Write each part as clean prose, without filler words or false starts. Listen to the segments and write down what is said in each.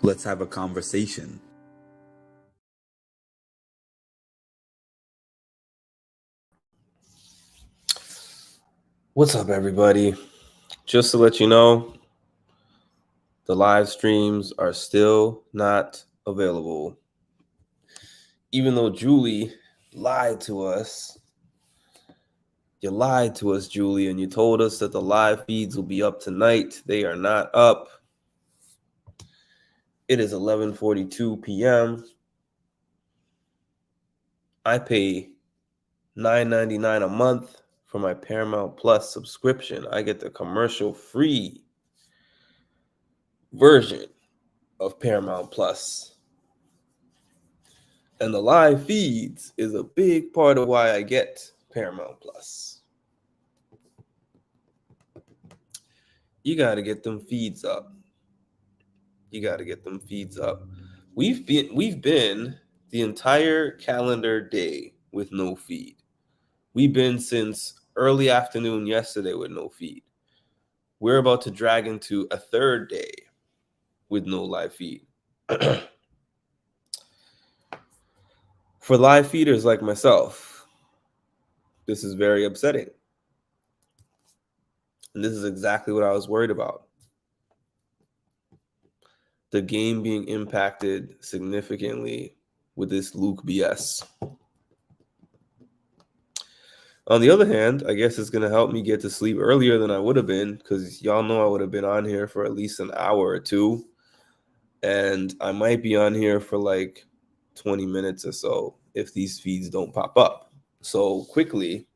Let's have a conversation. What's up, everybody? Just to let you know, the live streams are still not available. Even though Julie lied to us. You lied to us, Julie, and you told us that the live feeds will be up tonight. They are not up. It is 11:42 p.m. I pay $9.99 a month for my Paramount Plus subscription. I get the commercial-free version of Paramount Plus. And the live feeds is a big part of why I get Paramount Plus. You got to get them feeds up. We've been the entire calendar day with no feed. We've been since early afternoon yesterday with no feed. We're about to drag into a third day with no live feed. For live feeders like myself, this is very upsetting. And this is exactly what I was worried about. The game being impacted significantly with this Luke BS. On the other hand, I guess it's going to help me get to sleep earlier than I would have been, because y'all know I would have been on here for at least an hour or two. And I might be on here for like 20 minutes or so if these feeds don't pop up. So quickly,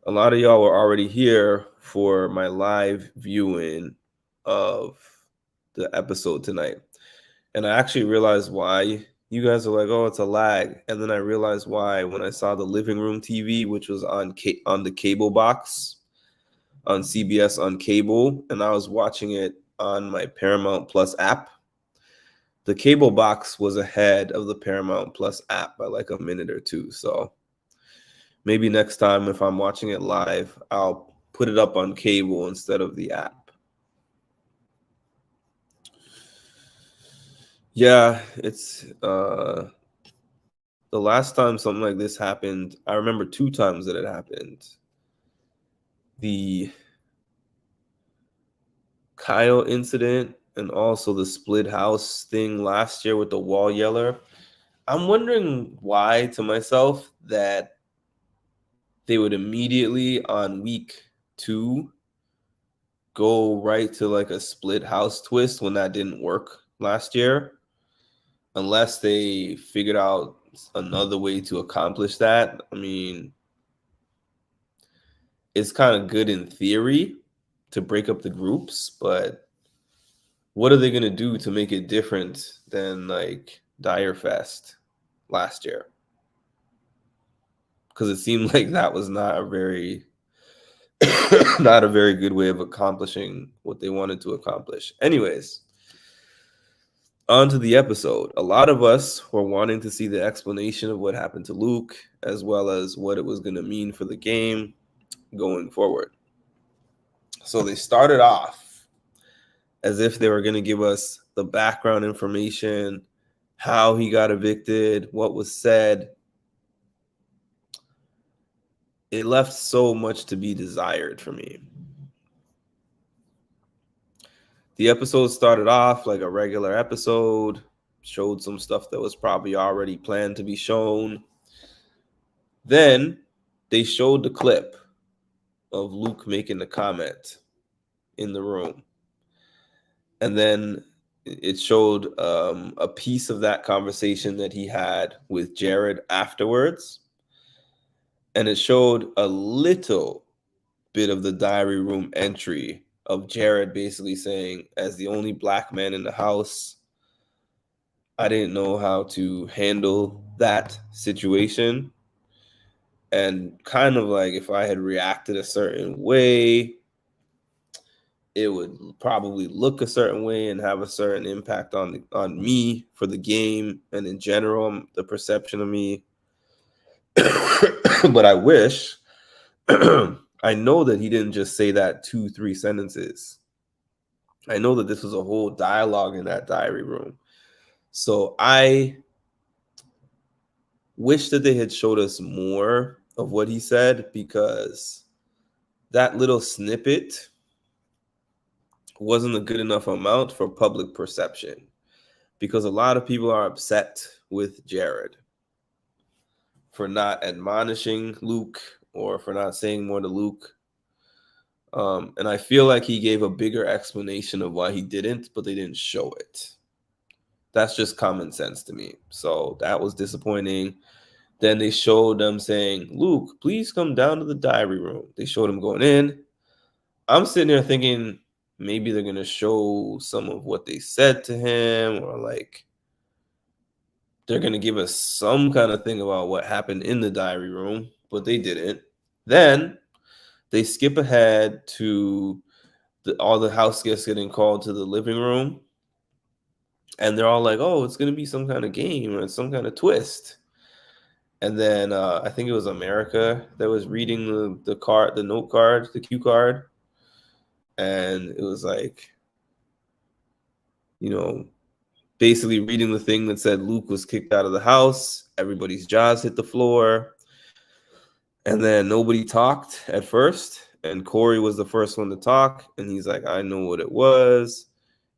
a lot of y'all were already here for my live viewing of the episode tonight. And I actually realized why. You guys are like, oh, it's a lag. And then I realized why when I saw the living room TV, which was on the cable box, on CBS on cable, and I was watching it on my Paramount Plus app. The cable box was ahead of the Paramount Plus app by like a minute or two. So maybe next time if I'm watching it live, I'll put it up on cable instead of the app. Yeah, it's the last time something like this happened, I remember 2 times that it happened. The Kyle incident and also the split house thing last year with the wall yeller. I'm wondering why to myself that they would immediately on week 2 go right to like a split house twist when that didn't work last year, unless they figured out another way to accomplish that. I mean, it's kind of good in theory to break up the groups, but what are they going to do to make it different than like Dire Fest last year? Because it seemed like that was not a very good way of accomplishing what they wanted to accomplish. Anyways, on to the episode. A lot of us were wanting to see the explanation of what happened to Luke, as well as what it was going to mean for the game going forward. So they started off as if they were going to give us the background information, how he got evicted, what was said. It left so much to be desired for me. The episode started off like a regular episode, showed some stuff that was probably already planned to be shown. Then they showed the clip of Luke making the comment in the room. And then it showed a piece of that conversation that he had with Jared afterwards. And it showed a little bit of the diary room entry of Jared basically saying, as the only black man in the house, I didn't know how to handle that situation. And kind of like if I had reacted a certain way, it would probably look a certain way and have a certain impact on me for the game and in general, the perception of me. But I wish, I know that he didn't just say that 2-3 sentences. I know that this was a whole dialogue in that diary room. So I wish that they had showed us more of what he said, because that little snippet wasn't a good enough amount for public perception, because a lot of people are upset with Jared for not admonishing Luke or for not saying more to Luke. And I feel like he gave a bigger explanation of why he didn't, but they didn't show it. That's just common sense to me. So that was disappointing. Then they showed them saying, Luke, please come down to the diary room. They showed him going in. I'm sitting there thinking maybe they're going to show some of what they said to him, or like they're going to give us some kind of thing about what happened in the diary room, but they didn't. Then they skip ahead to all the house guests getting called to the living room. And they're all like, oh, it's going to be some kind of game or some kind of twist. And then I think it was America that was reading the note card, the cue card. And it was like, basically reading the thing that said Luke was kicked out of the house. Everybody's jaws hit the floor. And then nobody talked at first. And Corey was the first one to talk. And he's like, I know what it was.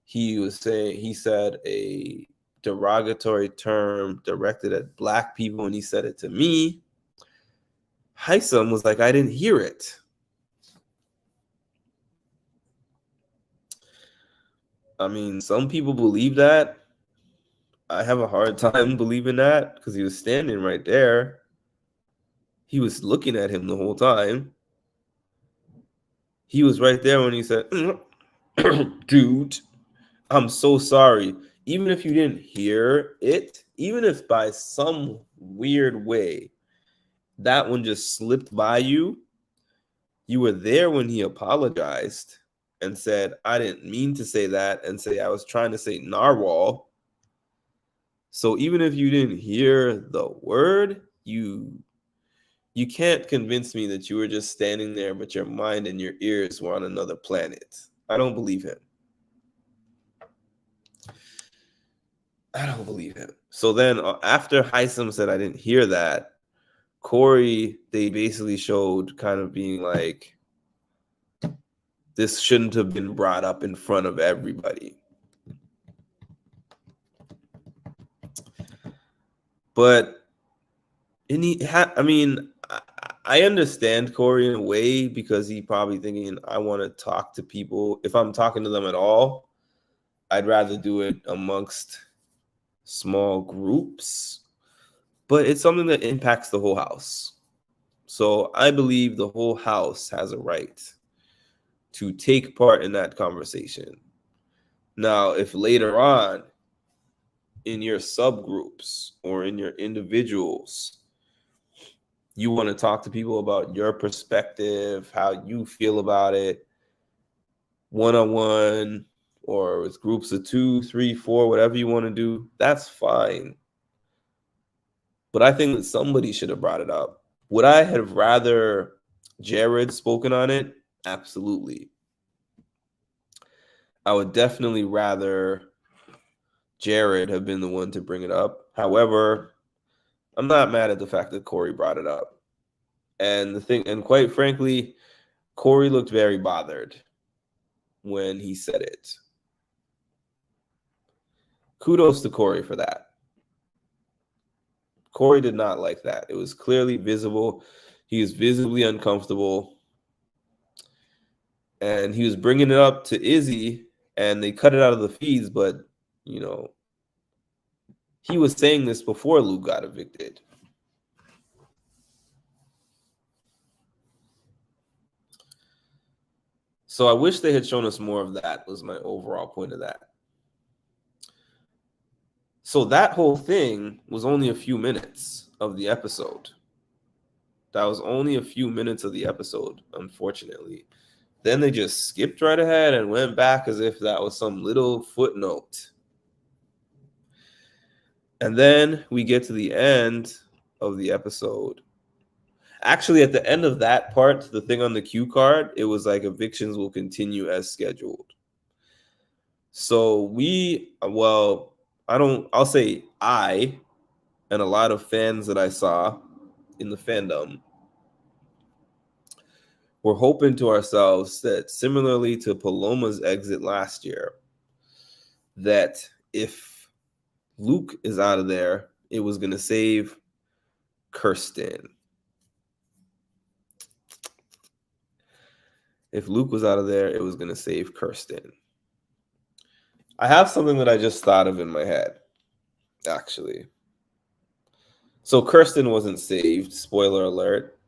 He said a derogatory term directed at Black people, and he said it to me. Hisam was like, I didn't hear it. I mean, some people believe that. I have a hard time believing that, because he was standing right there. He was looking at him the whole time. He was right there when he said, dude, I'm so sorry. Even if you didn't hear it, even if by some weird way that one just slipped by you, you were there when he apologized and said, I didn't mean to say that, and say I was trying to say narwhal. So even if you didn't hear the word, you can't convince me that you were just standing there, but your mind and your ears were on another planet. I don't believe him. I don't believe him. So then after Hisam said, I didn't hear that, Corey, they basically showed kind of being like, this shouldn't have been brought up in front of everybody. But I understand Corey in a way, because he probably thinking, I want to talk to people. If I'm talking to them at all, I'd rather do it amongst small groups. But it's something that impacts the whole house. So I believe the whole house has a right to take part in that conversation. Now, if later on in your subgroups or in your individuals, you want to talk to people about your perspective, how you feel about it, one-on-one or with groups of 2, 3, 4, whatever you want to do, that's fine. But I think that somebody should have brought it up. Would I have rather Jared spoken on it? Absolutely. I would definitely rather Jared have been the one to bring it up. However, I'm not mad at the fact that Corey brought it up. And quite frankly, Corey looked very bothered when he said it. Kudos to Corey for that. Corey did not like that. It was clearly visible. He was visibly uncomfortable. And he was bringing it up to Izzy, and they cut it out of the feeds, but, he was saying this before Luke got evicted. So I wish they had shown us more of that, was my overall point of that. So that whole thing was only a few minutes of the episode. That was only a few minutes of the episode, unfortunately. Then they just skipped right ahead and went back as if that was some little footnote. And then we get to the end of the episode. Actually, at the end of that part, the thing on the cue card, it was like evictions will continue as scheduled. So I'll say I and a lot of fans that I saw in the fandom were hoping to ourselves that similarly to Paloma's exit last year, that if Luke is out of there, it was going to save Kirsten. If Luke was out of there, it was going to save Kirsten. I have something that I just thought of in my head, actually. So Kirsten wasn't saved. Spoiler alert.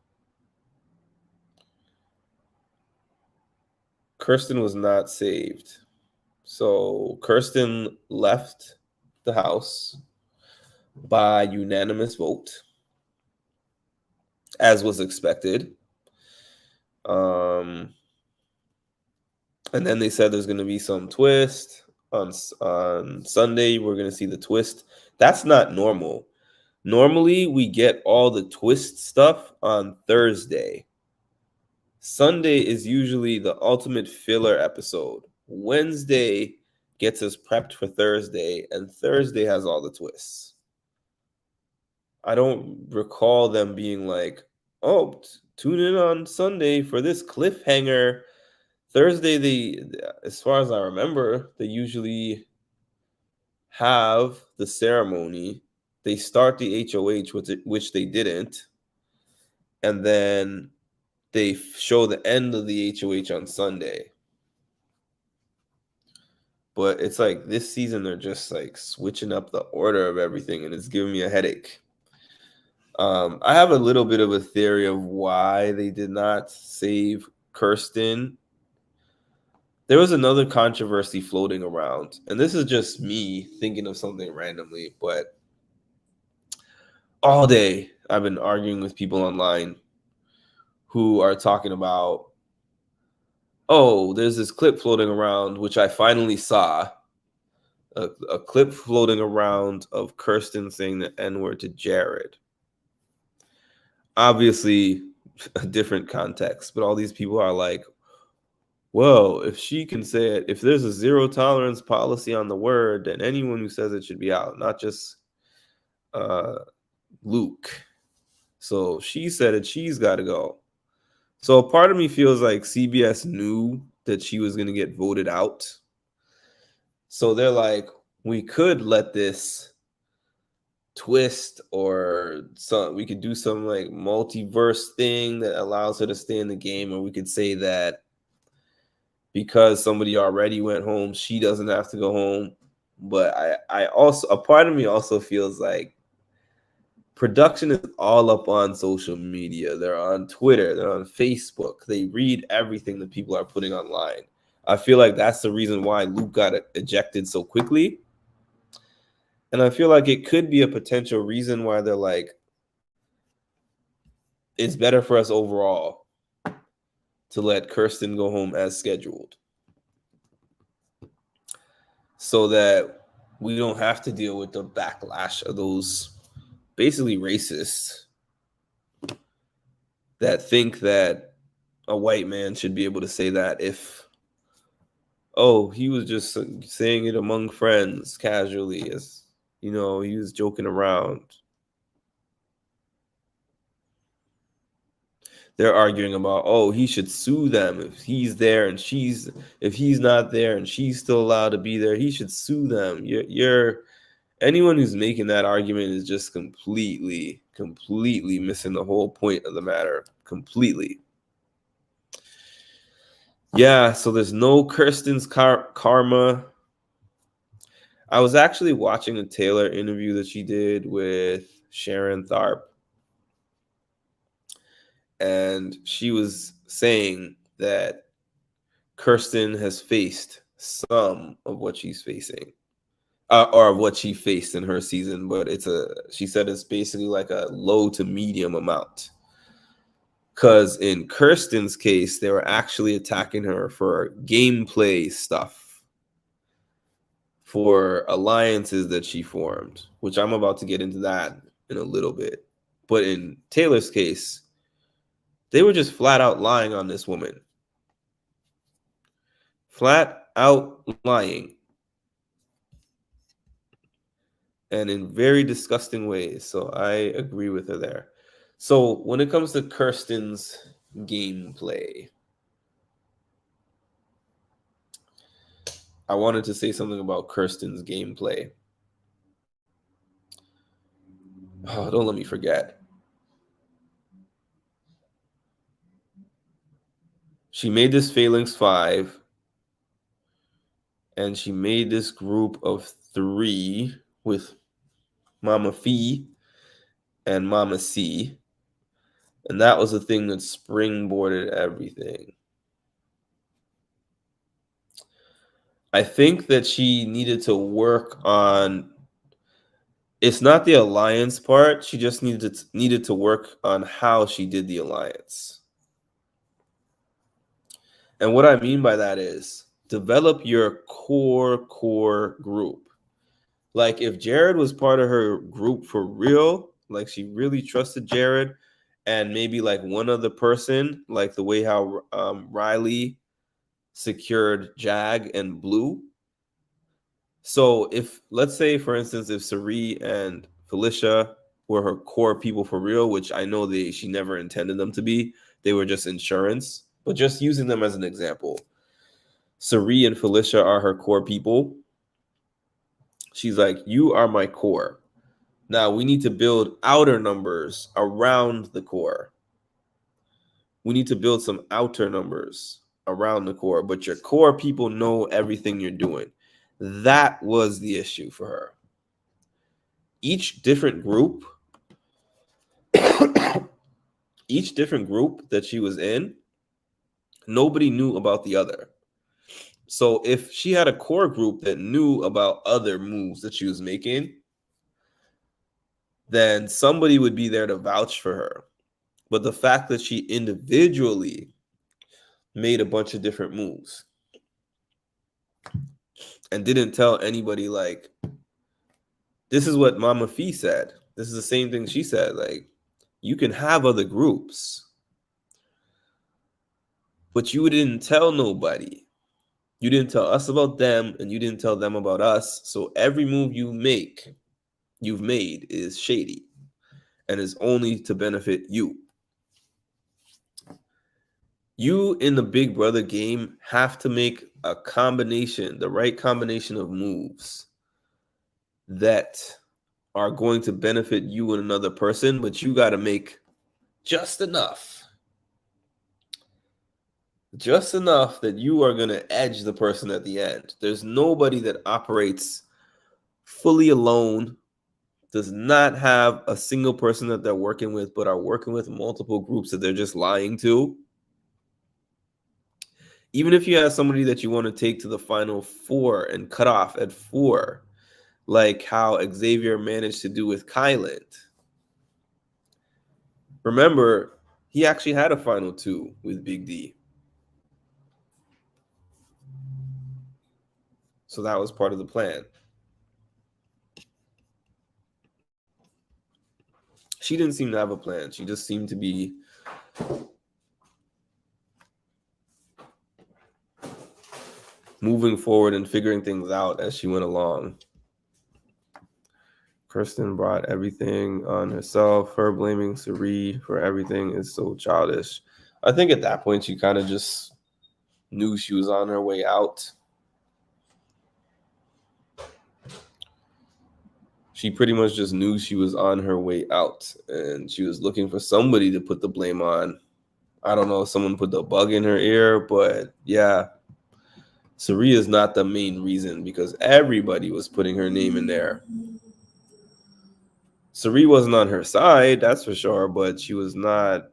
Kirsten was not saved. So Kirsten left the house by unanimous vote, as was expected. And then they said there's going to be some twist on Sunday. We're going to see the twist. That's not normal. Normally, we get all the twist stuff on Thursday. Sunday is usually the ultimate filler episode. Wednesday gets us prepped for Thursday, and Thursday has all the twists. I don't recall them being like, oh, tune in on Sunday for this cliffhanger. Thursday, as far as I remember, they usually have the ceremony. They start the HOH, which they didn't. And then they show the end of the HOH on Sunday. But it's like this season, they're just like switching up the order of everything, and it's giving me a headache. I have a little bit of a theory of why they did not save Kirsten. There was another controversy floating around, and this is just me thinking of something randomly, but all day I've been arguing with people online who are talking about, oh, there's this clip floating around, which I finally saw, a clip floating around of Kirsten saying the N-word to Jared. Obviously, a different context, but all these people are like, well, if she can say it, if there's a zero tolerance policy on the word, then anyone who says it should be out, not just Luke. So she said it, she's got to go. So a part of me feels like CBS knew that she was going to get voted out. So they're like, we could let this twist, or we could do some like multiverse thing that allows her to stay in the game, or we could say that because somebody already went home, she doesn't have to go home. But I also, a part of me also feels like production is all up on social media. They're on Twitter, they're on Facebook. They read everything that people are putting online. I feel like that's the reason why Luke got ejected so quickly. And I feel like it could be a potential reason why they're like, it's better for us overall to let Kirsten go home as scheduled, so that we don't have to deal with the backlash of those basically racists that think that a white man should be able to say that if, oh, he was just saying it among friends casually, as he was joking around. They're arguing about, oh, he should sue them if he's there and if he's not there and she's still allowed to be there, he should sue them. Anyone who's making that argument is just completely missing the whole point of the matter. Completely. Yeah, so there's no Kirsten's karma. I was actually watching a Taylor interview that she did with Sharon Tharp. And she was saying that Kirsten has faced some of what she's facing. Or what she faced in her season, but she said it's basically like a low to medium amount. Because in Kirsten's case, they were actually attacking her for gameplay stuff, for alliances that she formed, which I'm about to get into that in a little bit. But in Taylor's case, they were just flat out lying on this woman. Flat out lying. and in very disgusting ways. So I agree with her there. So when it comes to Kirsten's gameplay, I wanted to say something about Kirsten's gameplay. Oh, don't let me forget. She made this Phalanx 5, and she made this group of 3 with Mama Fee and Mama C. And that was the thing that springboarded everything. I think that she needed to work on, it's not the alliance part. She just needed to work on how she did the alliance. And what I mean by that is develop your core group. Like if Jared was part of her group for real, like she really trusted Jared, and maybe like one other person, like the way how Riley secured Jag and Blue. So if, let's say for instance, if Cirie and Felicia were her core people for real, which I know she never intended them to be, they were just insurance, but just using them as an example. Cirie and Felicia are her core people. She's like, you are my core. Now we need to build outer numbers around the core. We need to build some outer numbers around the core, but your core people know everything you're doing. That was the issue for her. Each different group, each different group that she was in, nobody knew about the other. So if she had a core group that knew about other moves that she was making, then somebody would be there to vouch for her. But the fact that she individually made a bunch of different moves and didn't tell anybody, like, this is what Mama Fee said. This is the same thing she said. Like, you can have other groups, but you didn't tell nobody. You didn't tell us about them, and you didn't tell them about us. So every move you've made is shady and is only to benefit you. You in the Big Brother game have to make a combination, the right combination of moves that are going to benefit you and another person, but you got to make just enough that you are going to edge the person at the end. There's nobody that operates fully alone, does not have a single person that they're working with, but are working with multiple groups that they're just lying to. Even if you have somebody that you want to take to the final 4 and cut off at 4, like how Xavier managed to do with Kyland. Remember, he actually had a final 2 with Big D. So that was part of the plan. She didn't seem to have a plan. She just seemed to be moving forward and figuring things out as she went along. Kirsten brought everything on herself. Her blaming Cirie for everything is so childish. I think at that point she kind of just knew she was on her way out. She pretty much just knew she was on her way out, and she was looking for somebody to put the blame on. I don't know if someone put the bug in her ear, but yeah, Cirie is not the main reason because everybody was putting her name in there. Cirie wasn't on her side, that's for sure, but she was not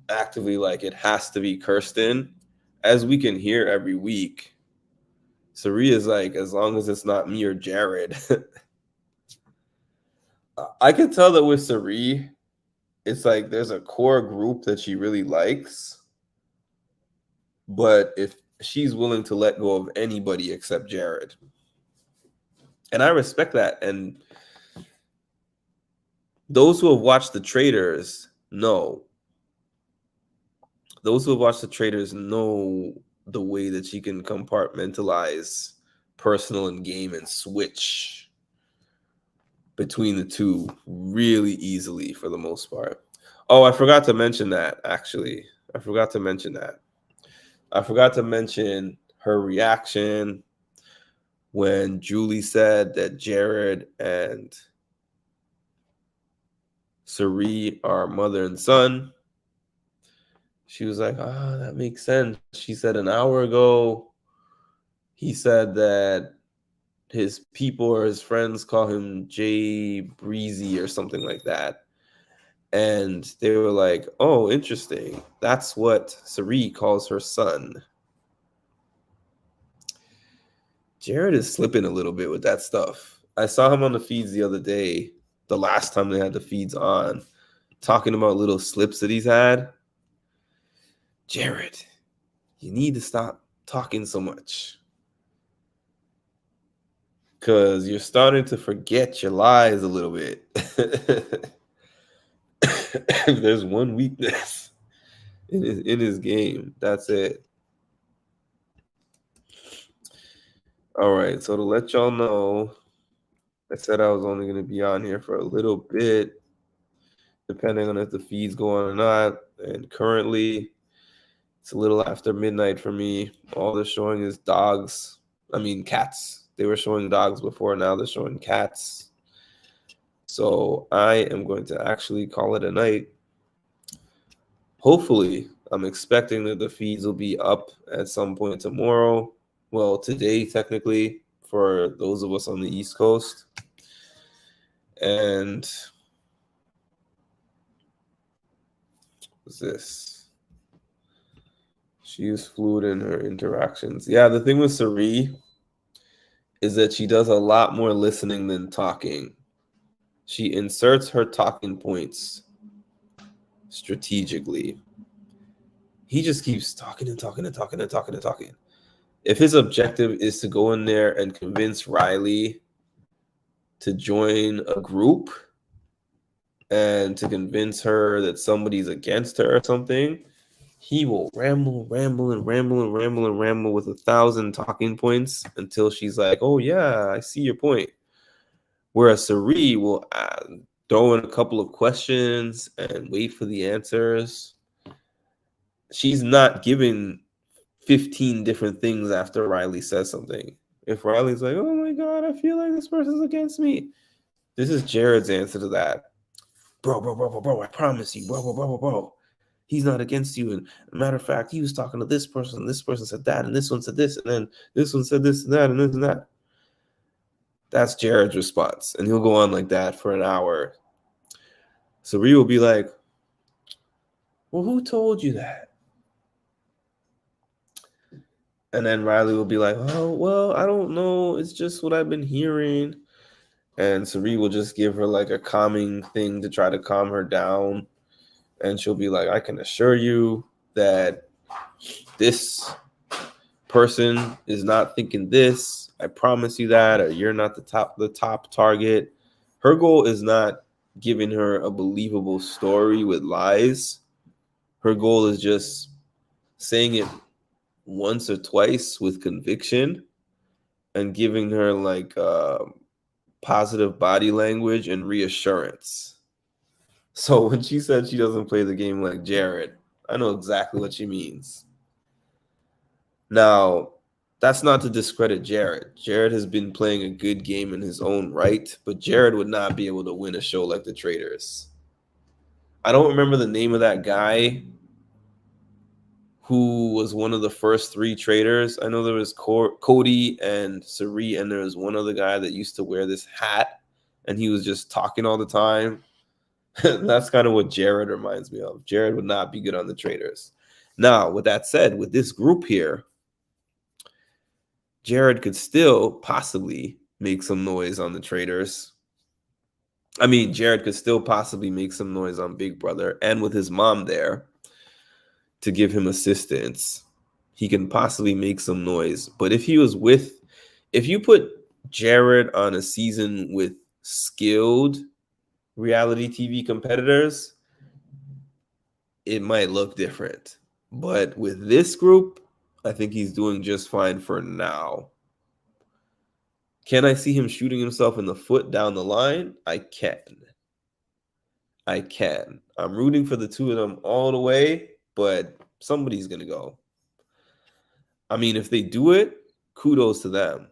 actively like, it has to be Kirsten. As we can hear every week, Cirie is like, as long as it's not me or Jared. I can tell that with Cirie, it's like there's a core group that she really likes, but if she's willing to let go of anybody except Jared. And I respect that. And those who have watched The Traitors know. Those who have watched The Traitors know the way that she can compartmentalize personal and game and switch. between the two really easily for the most part. Oh, I forgot to mention that, actually. I forgot to mention that. I forgot to mention her reaction when Julie said that Jared and Cirie are mother and son. She was like, ah, that makes sense. She said an hour ago, he said that his people or his friends call him Jay Breezy or something like that. And they were like, oh, interesting. That's what Cirie calls her son. Jared is slipping a little bit with that stuff. I saw him on the feeds the other day, the last time they had the feeds on, talking about little slips that he's had. Jared, you need to stop talking so much. Because you're starting to forget your lies a little bit. If there's one weakness in his game, that's it. All right, so to let y'all know, I said I was only going to be on here for a little bit, depending on if the feed's going or not. And currently, it's a little after midnight for me. All they're showing is dogs. I mean, cats. They were showing dogs before. Now they're showing cats. So I am going to actually call it a night. Hopefully, I'm expecting that the feeds will be up at some point tomorrow. Well, today, technically, for those of us on the East Coast. And what's this? She is fluid in her interactions. Yeah, the thing with Cirie is that she does a lot more listening than talking. She inserts her talking points strategically. He just keeps talking and talking and talking and talking and talking. If his objective is to go in there and convince Riley to join a group and to convince her that somebody's against her or something, he will ramble with 1,000 talking points until she's like, oh, yeah, I see your point. Whereas Cirie will throw in a couple of questions and wait for the answers. She's not giving 15 different things after Riley says something. If Riley's like, oh my God, I feel like this person's against me, this is Jared's answer to that. Bro, I promise you, bro. He's not against you. And matter of fact, he was talking to this person said that, and this one said this, and then this one said this and that, and this and that. That's Jared's response. And he'll go on like that for an hour. Cirie will be like, well, who told you that? And then Riley will be like, oh, well, I don't know. It's just what I've been hearing. And Cirie will just give her like a calming thing to try to calm her down. And she'll be like, I can assure you that this person is not thinking this. I promise you that, or you're not the top target. Her goal is not giving her a believable story with lies. Her goal is just saying it once or twice with conviction and giving her like positive body language and reassurance. So when she said she doesn't play the game like Jared, I know exactly what she means. Now, that's not to discredit Jared. Jared has been playing a good game in his own right, but Jared would not be able to win a show like The Traitors. I don't remember the name of that guy who was one of the first 3 traitors. I know there was Cody and Cirie, and there was one other guy that used to wear this hat, and he was just talking all the time. That's kind of what Jared reminds me of. Jared would not be good on The Traitors. Now, with that said, with this group here, Jared could still possibly make some noise on The Traitors. I mean, Jared could still possibly make some noise on Big Brother, and with his mom there to give him assistance, he can possibly make some noise. But if you put Jared on a season with skilled reality TV competitors, it might look different. But with this group, I think he's doing just fine for now. Can I see him shooting himself in the foot down the line? I can. I'm rooting for the two of them all the way, but somebody's going to go. I mean, if they do it, kudos to them.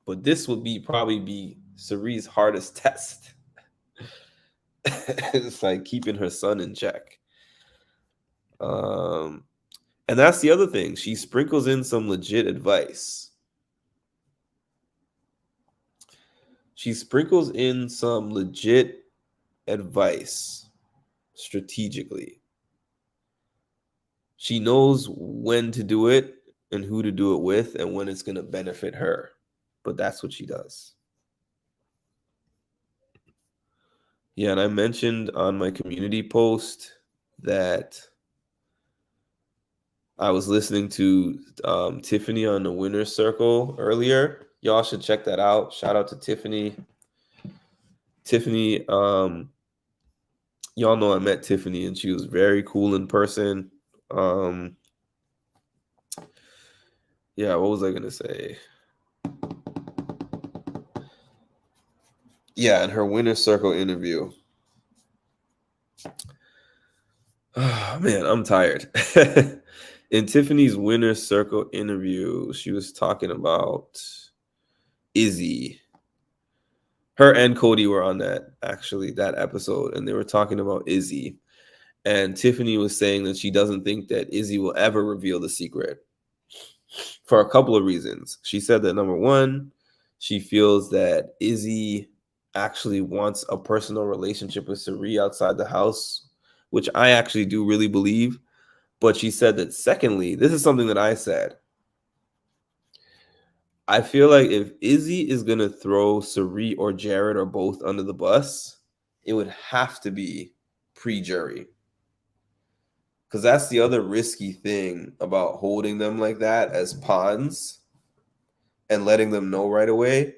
But this would probably be Cirie's hardest test. It's like keeping her son in check. And that's the other thing. She sprinkles in some legit advice. Strategically. She knows when to do it and who to do it with and when it's going to benefit her. But that's what she does. Yeah, and I mentioned on my community post that I was listening to Tiffany on the Winner's Circle earlier. Y'all should check that out. Shout out to Tiffany. Tiffany, y'all know I met Tiffany and she was very cool in person. Yeah, what was I going to say? Yeah, in her Winner's Circle interview. Oh, man, I'm tired. In Tiffany's Winner's Circle interview, she was talking about Izzy. Her and Cody were on that episode, and they were talking about Izzy. And Tiffany was saying that she doesn't think that Izzy will ever reveal the secret for a couple of reasons. She said that, number one, she feels that Izzy actually wants a personal relationship with Cirie outside the house, which I actually do really believe. But she said that, secondly, this is something that I said. I feel like if Izzy is going to throw Cirie or Jared or both under the bus, it would have to be pre-jury. Because that's the other risky thing about holding them like that as pawns and letting them know right away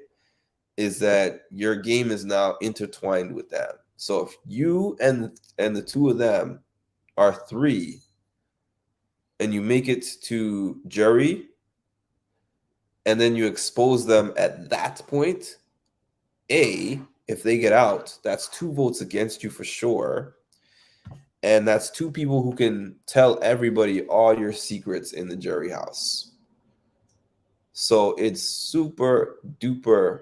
is that your game is now intertwined with them. So if you and the two of them are three and you make it to jury and then you expose them at that point, if they get out, that's 2 votes against you for sure. And that's 2 people who can tell everybody all your secrets in the jury house. So it's super duper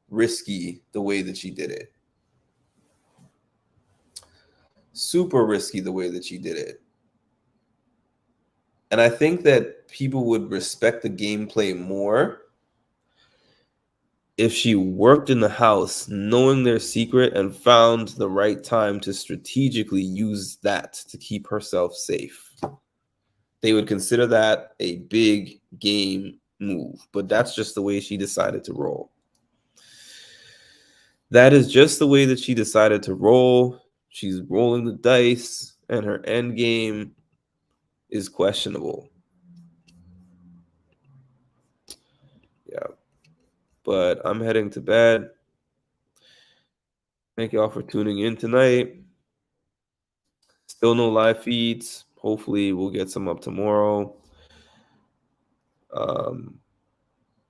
risky the way that she did it. Super risky the way that she did it. And I think that people would respect the gameplay more if she worked in the house knowing their secret and found the right time to strategically use that to keep herself safe. They would consider that a big game move, but that's just the way she decided to roll. That is just the way that she decided to roll. She's rolling the dice, and her end game is questionable. Yeah. But I'm heading to bed. Thank y'all for tuning in tonight. Still no live feeds. Hopefully we'll get some up tomorrow.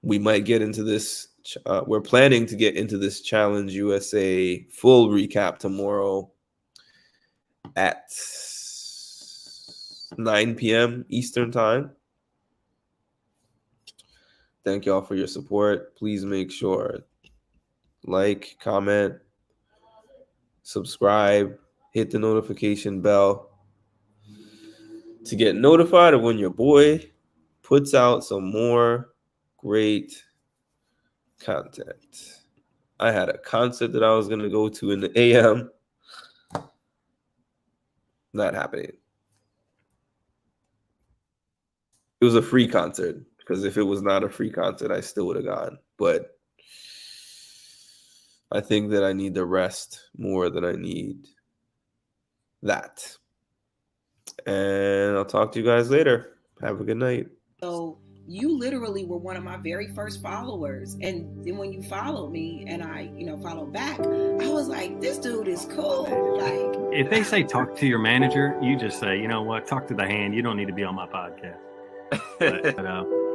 We might get into this. We're planning to get into this Challenge USA full recap tomorrow at 9 p.m. Eastern time. Thank y'all for your support. Please make sure like, comment, subscribe, hit the notification bell to get notified of when your boy puts out some more great content. I had a concert that I was going to go to in the AM. Not happening. It was a free concert, because if it was not a free concert, I still would have gone. But I think that I need the rest more than I need that. And I'll talk to you guys later. Have a good night. So you literally were one of my very first followers. And then when you followed me and I, followed back, I was like, this dude is cool. Like, if they say talk to your manager, you just say, you know what, talk to the hand. You don't need to be on my podcast. But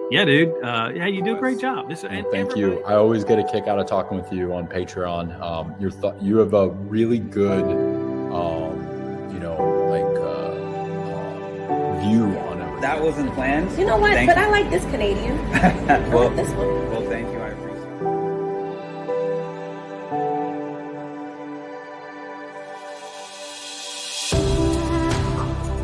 Yeah, dude. Yeah, you do a great job. Thank you. I always get a kick out of talking with you on Patreon. You have a really good, view on it. That wasn't planned. You know what? Thank But you. I like this Canadian. I Well, like this one. well, thank you.